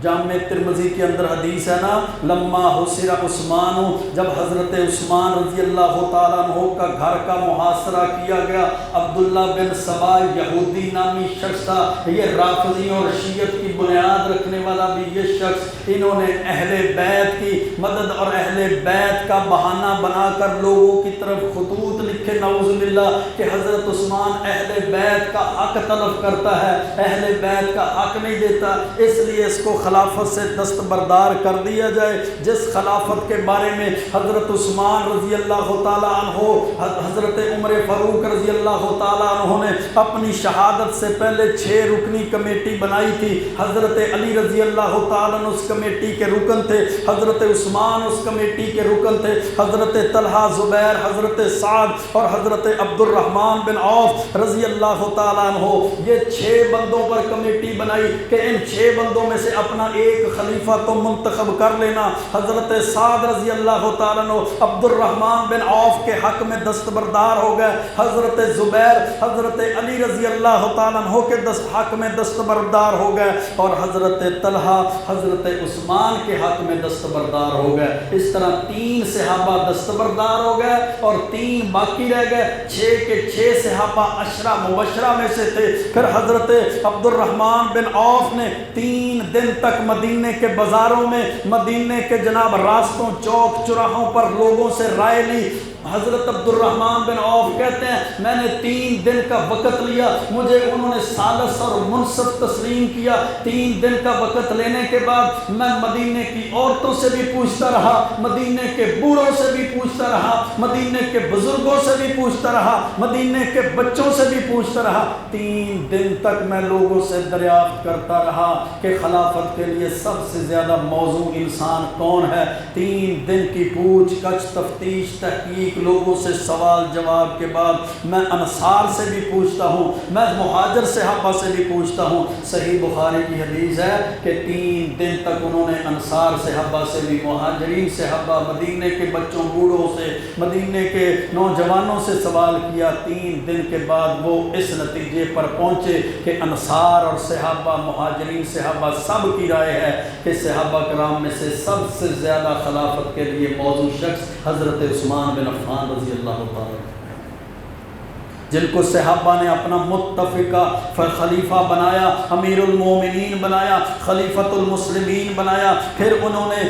جامع ترمذی کے اندر حدیث ہے نا، لما حسر عثمان، جب حضرت عثمان رضی اللہ تعالیٰ عنہ کا گھر کا محاصرہ کیا گیا، عبداللہ بن سبا یہودی نامی شخص تھا، یہ رافضی اور شیعت کی بنیاد رکھنے والا بھی یہ شخص، انہوں نے اہل بیت کی مدد اور اہل بیت کا بہانہ بنا کر لوگوں کی طرف خطوط لکھے نعوذ باللہ کہ حضرت عثمان اہل بیت کا حق طلب کرتا ہے، اہل بیت کا حق نہیں دیتا، اس لیے اس کو خلافت سے دستبردار کر دیا جائے۔ جس خلافت کے بارے میں حضرت عثمان رضی اللہ تعالیٰ عنہ، حضرت عمر فاروق رضی اللہ تعالیٰ عنہ نے اپنی شہادت سے پہلے 6 رکنی کمیٹی بنائی تھی، حضرت علی رضی اللہ تعالیٰ عنہ اس کمیٹی کے رکن تھے، حضرت عثمان اس کمیٹی کے رکن تھے، حضرت طلحہ، زبیر، حضرت سعد اور حضرت عبد الرحمن بن عوف رضی اللہ تعالیٰ عنہ، یہ 6 بندوں پر کمیٹی بنائی کہ ان 6 بندوں میں سے اپنا ایک خلیفہ تو منتخب کر لینا۔ حضرت سعد رضی اللہ تعالیٰ عنہ عبد الرحمن بن عوف کے حق میں دستبردار ہو گئے، حضرت زبیر حضرت علی رضی اللہ تعالیٰ عنہ کے حق میں دستبردار ہو گئے، اور حضرت طلحہ حضرت عثمان کے حق میں دستبردار ہو گئے۔ اس طرح 3 صحابہ دستبردار ہو گئے اور 3 باقی رہ گئے۔ 6 کے 6 صحابہ عشرہ مبشرہ میں سے تھے۔ پھر حضرت عبد الرحمن بن عوف نے 3 دن تک تک مدینے کے بازاروں میں، مدینے کے جناب راستوں چوک چراہوں پر لوگوں سے رائے لی۔ حضرت عبد الرحمن بن عوف کہتے ہیں میں نے 3 دن کا وقت لیا، مجھے انہوں نے ثالث اور منصف تسلیم کیا۔ 3 دن کا وقت لینے کے بعد میں مدینے کی عورتوں سے بھی پوچھتا رہا، مدینے کے بوڑھوں سے بھی پوچھتا رہا، مدینے کے بزرگوں سے بھی پوچھتا رہا، مدینے کے بچوں سے بھی پوچھتا رہا۔ 3 دن تک میں لوگوں سے دریافت کرتا رہا کہ خلافت کے لیے سب سے زیادہ موزوں انسان کون ہے۔ 3 دن کی پوچھ گچھ، تفتیش، تحقیق، لوگوں سے سوال جواب کے بعد میں انصار سے بھی پوچھتا ہوں، میں مہاجر صحابہ سے بھی پوچھتا ہوں۔ صحیح بخاری کی حدیث ہے کہ 3 دن تک انہوں نے انصار صحابہ سے بھی، مہاجرین صحابہ، مدینے کے بچوں بوڑھوں سے، مدینے کے نوجوانوں سے سوال کیا۔ 3 دن کے بعد وہ اس نتیجے پر پہنچے کہ انصار اور صحابہ، مہاجرین صحابہ سب کی رائے ہے کہ صحابہ کرام میں سے سب سے زیادہ خلافت کے لیے موزوں شخص حضرت عثمان بن عفان رضی اللہ تعالیٰ، جن کو صحابہ نے اپنا متفقہ خلیفہ بنایا، امیر المومنین بنایا، خلیفۃ المسلمین بنایا۔ پھر انہوں نے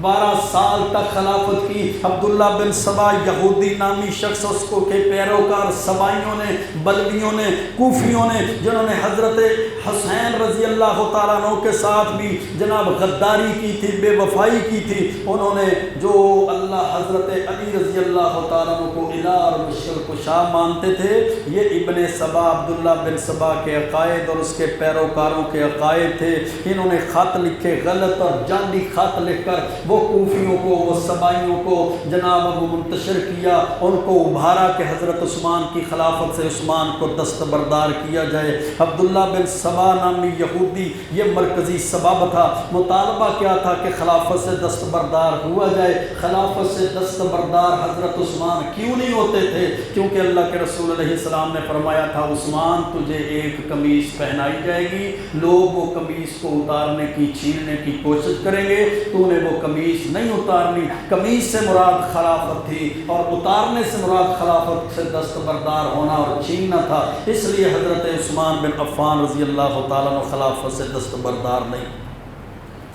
12 سال تک خلافت کی۔ عبداللہ بن سبا یہودی نامی شخص، اس کو کے پیروکار سبائیوں نے، بلبیوں نے، کوفیوں نے، جنہوں نے حضرت حسین رضی اللہ تعالیٰ عنہ کے ساتھ بھی جناب غداری کی تھی، بے وفائی کی تھی، انہوں نے جو اللہ حضرت علی رضی اللہ تعالیٰ عنہ کو الہ اور مشکل کشا مانتے تھے، یہ ابن سبا، عبداللہ بن سبا کے عقائد اور اس کے پیروکاروں کے عقائد تھے۔ انہوں نے خط لکھے، غلط اور جعلی خط لکھ کر وہ کوفیوں کو، وہ سبائیوں کو جناب وہ منتشر کیا، ان کو ابھارا کہ حضرت عثمان کی خلافت سے عثمان کو دستبردار کیا جائے۔ عبداللہ بن سبا نامی یہودی یہ مرکزی سبب تھا۔ مطالبہ کیا تھا کہ خلافت سے دستبردار ہوا جائے۔ خلافت سے دستبردار حضرت عثمان کیوں نہیں ہوتے تھے؟ کیونکہ اللہ کے رسول علیہ السلام نے فرمایا تھا عثمان تجھے ایک قمیص پہنائی جائے گی، لوگ وہ قمیص کو اتارنے کی، چھیننے کی کوشش کریں گے، تو نے وہ قمیص نہیں اتارنی۔ قمیص سے مراد خلافت تھی اور اتارنے سے مراد خلافت سے دستبردار ہونا اور چھیننا تھا۔ اس لیے حضرت عثمان بن عفان رضی اللہ تعالیٰ عنہ خلافت سے دستبردار نہیں۔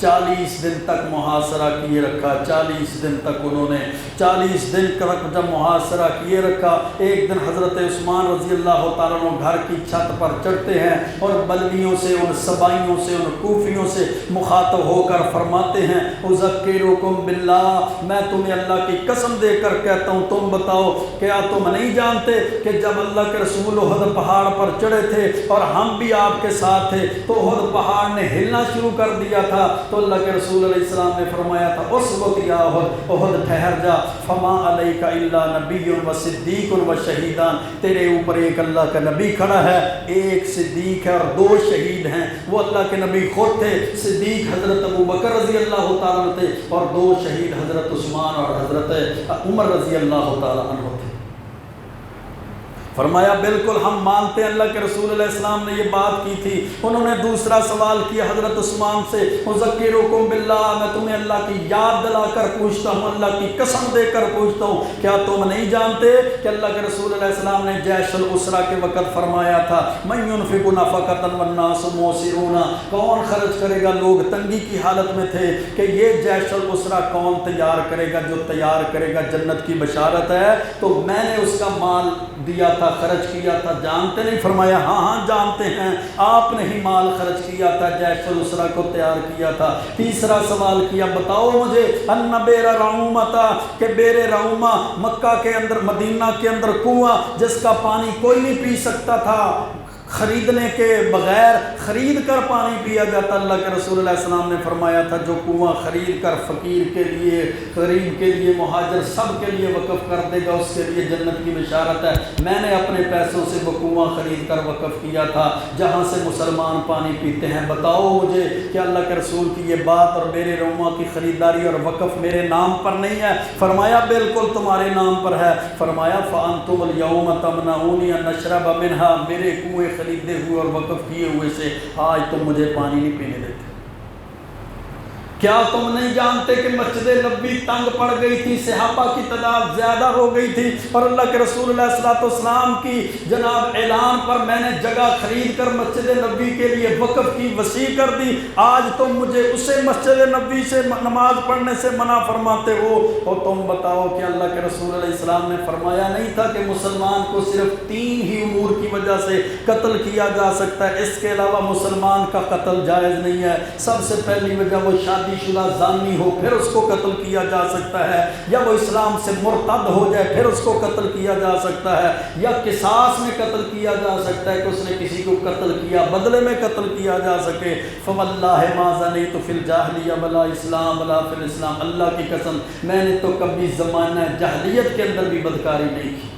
40 دن تک محاصرہ کیے رکھا، 40 دن تک انہوں نے 40 دن تک جب محاصرہ کیے رکھا، ایک دن حضرت عثمان رضی اللہ تعالیٰ عنہ گھر کی چھت پر چڑھتے ہیں اور بلویوں سے، ان سبائیوں سے، ان کوفیوں سے مخاطب ہو کر فرماتے ہیں اذکرکم باللہ، میں تمہیں اللہ کی قسم دے کر کہتا ہوں، تم بتاؤ کیا تم نہیں جانتے کہ جب اللہ کے رسول احد پہاڑ پر چڑھے تھے اور ہم بھی آپ کے ساتھ تھے تو احد پہاڑ نے ہلنا شروع کر دیا تھا، تو اللہ کے رسول علیہ السلام نے فرمایا تھا اس وقت یا احد، احد ٹھہر جا، فما علیک الا نبی و صدیق و شہیدان، تیرے اوپر ایک اللہ کا نبی کھڑا ہے، ایک صدیق ہے اور 2 شہید ہیں۔ وہ اللہ کے نبی خود تھے، صدیق حضرت ابوبکر رضی اللہ تعالیٰ عنہ تھے اور 2 شہید حضرت عثمان اور حضرت عمر رضی اللہ تعالیٰ عنہ تھے۔ فرمایا بالکل ہم مانتے ہیں اللہ کے رسول علیہ السلام نے یہ بات کی تھی۔ انہوں نے دوسرا سوال کیا حضرت عثمان سے اذکرکم باللہ، میں تمہیں اللہ کی یاد دلا کر پوچھتا ہوں، اللہ کی قسم دے کر پوچھتا ہوں، کیا تم نہیں جانتے کہ اللہ کے رسول علیہ السلام نے جیش الاسرہ کے وقت فرمایا تھا من ينفق نفقۃ والناس موسرون، کون خرچ کرے گا، لوگ تنگی کی حالت میں تھے کہ یہ جیش الاسرہ کون تیار کرے گا، جو تیار کرے گا جنت کی بشارت ہے، تو میں نے اس کا مال دیا تھا، خرچ کیا تھا، جانتے نہیں؟ فرمایا ہاں ہاں جانتے ہیں، آپ نے ہی مال خرچ کیا تھا، جیش الاسرہ کو تیار کیا تھا۔ تیسرا سوال کیا بتاؤ مجھے ان بیر رعومتا، کہ بیر رعومہ مکہ کے اندر، مدینہ کے اندر کنواں جس کا پانی کوئی نہیں پی سکتا تھا، خریدنے کے بغیر خرید کر پانی پیا جاتا، اللہ کے رسول علیہ السلام نے فرمایا تھا جو کنواں خرید کر فقیر کے لیے، غریب کے لیے، مہاجر سب کے لیے وقف کر دے گا اس کے لیے جنت کی بشارت ہے۔ میں نے اپنے پیسوں سے وہ کنواں خرید کر وقف کیا تھا جہاں سے مسلمان پانی پیتے ہیں۔ بتاؤ مجھے کہ اللہ کے رسول کی یہ بات اور بیر رعومہ کی خریداری اور وقف میرے نام پر نہیں ہے؟ فرمایا بالکل تمہارے نام پر ہے۔ فرمایا فانتم اليوم تمنعونی ان نشرب منها، میرے کنویں خریدے ہوئے اور وقف کیے ہوئے سے آج تم مجھے پانی نہیں پینے دیتے۔ کیا تم نہیں جانتے کہ مسجد نبوی تنگ پڑ گئی تھی، صحابہ کی تعداد زیادہ ہو گئی تھی، اور اللہ کے رسول علیہ الصلوۃ والسلام کی جناب اعلان پر میں نے جگہ خرید کر مسجد نبوی کے لیے وقف کی، وسیع کر دی، آج تم مجھے اسے مسجد نبوی سے نماز پڑھنے سے منع فرماتے ہو؟ اور تم بتاؤ کہ اللہ کے رسول علیہ السلام نے فرمایا نہیں تھا کہ مسلمان کو صرف 3 ہی امور کی وجہ سے قتل کیا جا سکتا ہے، اس کے علاوہ مسلمان کا قتل جائز نہیں ہے؟ سب سے پہلی وجہ وہ شادی شدہ زانی ہو، پھر اس کو قتل کیا جا سکتا ہے، یا وہ اسلام سے مرتد ہو جائے پھر اس کو قتل کیا جا سکتا ہے، یا قصاص میں قتل کیا جا سکتا ہے کہ اس نے کسی کو قتل کیا، بدلے میں قتل کیا جا سکے۔ فواللہ ما زنیت فی الجاہلیہ ولا اسلام ولا فی الاسلام، اللہ کی قسم میں نے تو کبھی زمانہ جاہلیت کے اندر بھی بدکاری نہیں کی،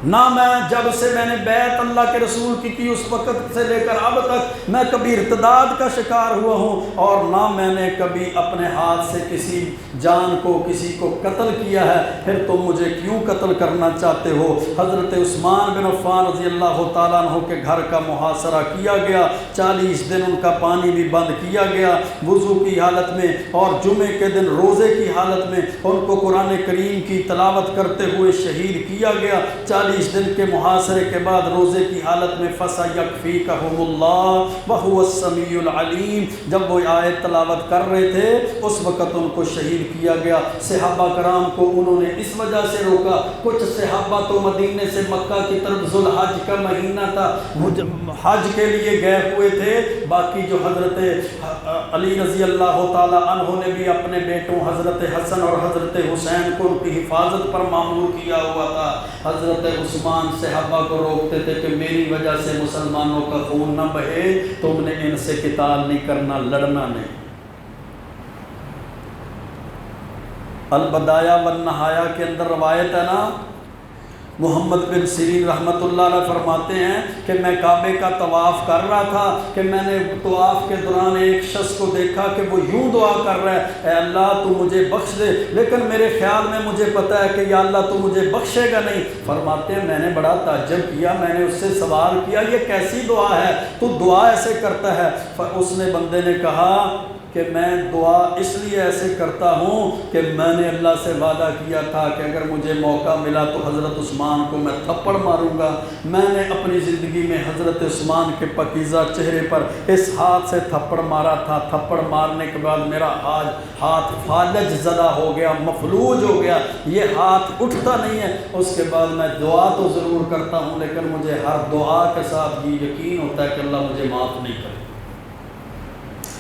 نہ میں جب سے میں نے بیعت اللہ کے رسول کی اس وقت سے لے کر اب تک میں کبھی ارتداد کا شکار ہوا ہوں، اور نہ میں نے کبھی اپنے ہاتھ سے کسی جان کو کسی کو قتل کیا ہے، پھر تم مجھے کیوں قتل کرنا چاہتے ہو؟ حضرت عثمان بن عفان رضی اللہ تعالیٰ عنہ کے گھر کا محاصرہ کیا گیا، 40 دن ان کا پانی بھی بند کیا گیا وضو کی حالت میں، اور جمعے کے دن روزے کی حالت میں ان کو قرآن کریم کی تلاوت کرتے ہوئے شہید کیا گیا۔ 40 دن کے محاصرے کے بعد روزے کی حالت میں فَسَيَكْفِيكَهُمُ اللَّهُ وَهُوَ السَّمِيعُ الْعَلِيمُ، جب وہ آیت تلاوت کر رہے تھے اس وقت ان کو شہید کیا گیا۔ صحابہ کرام کو انہوں نے اس وجہ سے روکا، کچھ صحابہ تو مدینے سے مکہ کی طرف ذوالحج کا مہینہ تھا حج کے لیے گئے ہوئے تھے، باقی جو حضرت علی رضی اللہ تعالی عنہ نے بھی اپنے بیٹوں حضرت حسن اور حضرت حسین کو ان کی حفاظت پر مامور کیا ہوا تھا۔ حضرت عثمان صحابہ کو روکتے تھے کہ میری وجہ سے مسلمانوں کا خون نہ بہے، تم نے ان سے قتال نہیں کرنا، لڑنا نہیں۔ البدایہ والنہایہ کے اندر روایت ہے نا، محمد بن سیرین رحمۃ اللہ علیہ فرماتے ہیں کہ میں کعبے کا طواف کر رہا تھا کہ میں نے طواف کے دوران ایک شخص کو دیکھا کہ وہ یوں دعا کر رہا ہے، اے اللہ تو مجھے بخش دے، لیکن میرے خیال میں مجھے پتا ہے کہ یا اللہ تو مجھے بخشے گا نہیں۔ فرماتے ہیں میں نے بڑا تعجب کیا، میں نے اس سے سوال کیا یہ کیسی دعا ہے، تو دعا ایسے کرتا ہے؟ اس نے بندے نے کہا کہ میں دعا اس لیے ایسے کرتا ہوں کہ میں نے اللہ سے وعدہ کیا تھا کہ اگر مجھے موقع ملا تو حضرت عثمان کو میں تھپڑ ماروں گا۔ میں نے اپنی زندگی میں حضرت عثمان کے پاکیزہ چہرے پر اس ہاتھ سے تھپڑ مارا تھا، تھپڑ مارنے کے بعد میرا ہاتھ فالج زدہ ہو گیا، مفلوج ہو گیا، یہ ہاتھ اٹھتا نہیں ہے۔ اس کے بعد میں دعا تو ضرور کرتا ہوں لیکن مجھے ہر دعا کے ساتھ یہ یقین ہوتا ہے کہ اللہ مجھے معاف نہیں کرے۔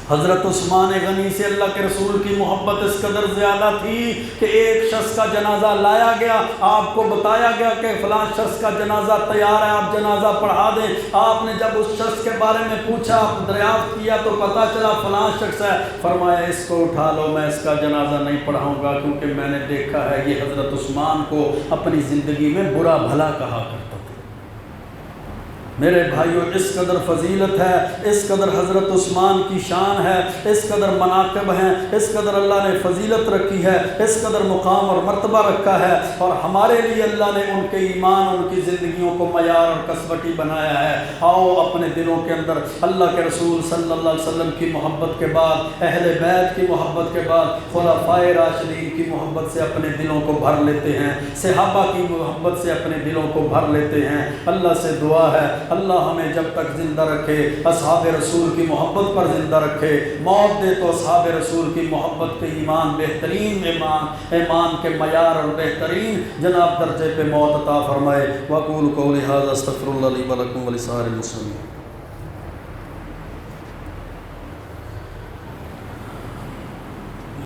حضرت عثمان غنی سے اللہ کے رسول کی محبت اس قدر زیادہ تھی کہ ایک شخص کا جنازہ لایا گیا، آپ کو بتایا گیا کہ فلاں شخص کا جنازہ تیار ہے، آپ جنازہ پڑھا دیں۔ آپ نے جب اس شخص کے بارے میں پوچھا، دریافت کیا تو پتہ چلا فلاں شخص ہے۔ فرمایا اس کو اٹھا لو، میں اس کا جنازہ نہیں پڑھاؤں گا کیونکہ میں نے دیکھا ہے یہ حضرت عثمان کو اپنی زندگی میں برا بھلا کہا کرتا تھا۔ میرے بھائیوں اس قدر فضیلت ہے، اس قدر حضرت عثمان کی شان ہے، اس قدر مناقب ہیں، اس قدر اللہ نے فضیلت رکھی ہے، اس قدر مقام اور مرتبہ رکھا ہے، اور ہمارے لیے اللہ نے ان کے ایمان، ان کی زندگیوں کو معیار اور کسوٹی بنایا ہے۔ آؤ اپنے دلوں کے اندر اللہ کے رسول صلی اللہ علیہ وسلم کی محبت کے بعد، اہل بیت کی محبت کے بعد، خلفائے راشدین کی محبت سے اپنے دلوں کو بھر لیتے ہیں، صحابہ کی محبت سے اپنے دلوں کو بھر لیتے ہیں۔ اللہ سے دعا ہے اللہ ہمیں جب تک زندہ رکھے اصحاب رسول کی محبت پر زندہ رکھے، موت دے تو اصحاب رسول کی محبت کے ایمان، بہترین ایمان کے معیار اور بہترین جناب درجے پہ موت عطا فرمائے۔ وَأَقُولُ قَوْلِي هَٰذَا أَسْتَغْفِرُ اللَّهَ لِي وَلَكُمْ وَلِسَائِرِ الْمُسْلِمِينَ۔